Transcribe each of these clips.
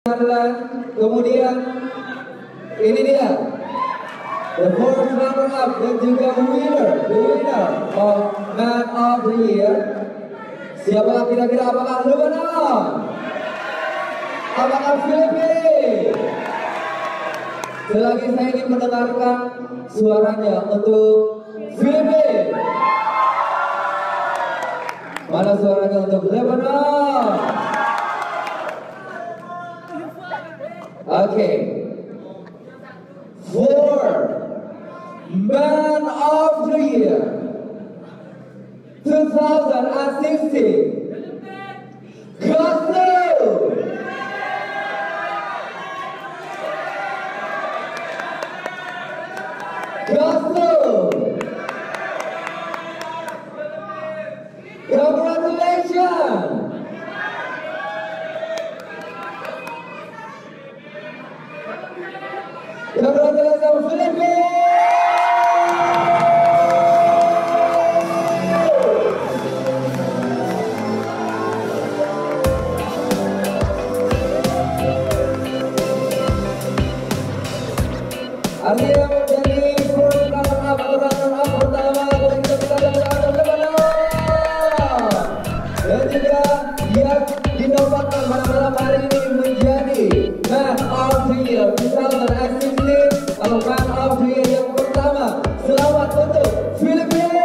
Kemudian ini dia the fourth runner up dan juga the winner of Man of the Year. Siapa kira-kira, apakah Lebanon? Apakah Filipina? Selagi saya ingin mendengarkan suaranya untuk Filipina. Mana suaranya untuk Lebanon? Okay. For Man of the Year 2016, Goslow. Congratulations. Congratulations, Philippines! Artinya menjadi runner-up pertama kita Lebanon. Dan juga yang dinobatkan pada malam hari ini menjadi Man of the Year 2016 atau Man of the Year yang pertama. Selamat untuk Filipina.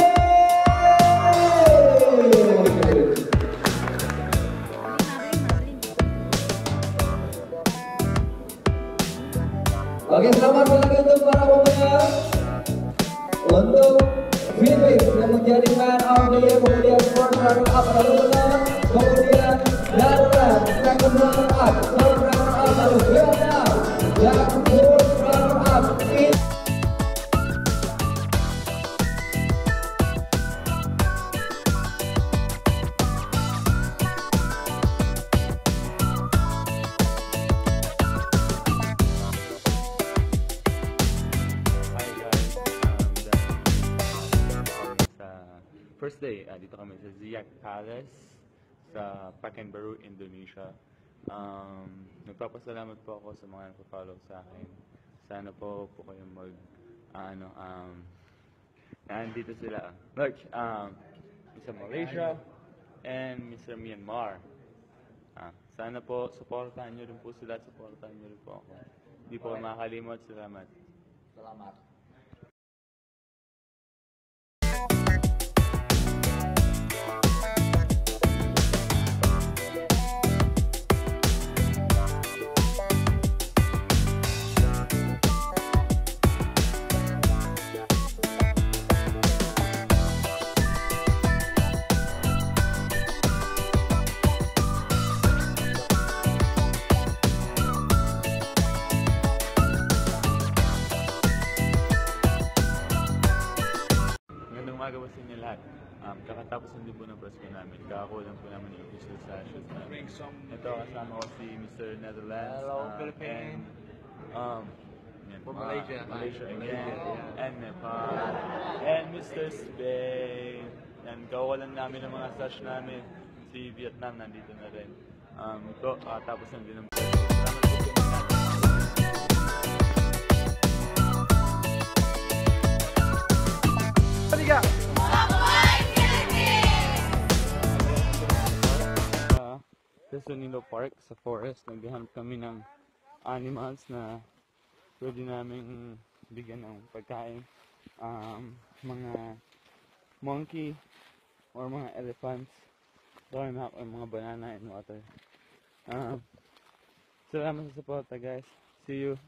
Oke, selamat lagi untuk para pemenang. Untuk Filipina yang menjadi Man of the Year, kemudian first runner up adalah Lebanon, kemudian Netherlands second runner up, third runner up adalah Vietnam, dan fourth runner up in first day, dito kami sa Ziyak Palace sa Pekanbaru, Indonesia. Nagpapasalamat po ako sa mga nagpa-follow sa akin. Sana po kayong nandito sila. Look, Mr. Malaysia and Mr. Myanmar. Sana po, supportahan nyo rin po sila at supportahan nyo rin po ako. Hindi po makakalimot. Salamat. Selamat. Magawa sa inyo lahat. Kakatapos ng libo ng Pasko namin. Kakakulang po namin yung official sessions namin. Ito kasama ko si Mr. Netherlands. Hello, Philippines. Malaysia again. And Nepal. And Mr. Spain. And kawalan namin ng mga sesh namin. Si Vietnam nandito na rin. Ito, tapos ng libo ng Pasko. Salamat po sa inyo lahat. Sa Sonilo Park, sa forest, naghahanap kami ng animals na pwede naming bigyan ng pagkain. Mga monkey or mga elephants, or mga banana and water. Salamat sa support, guys. See you.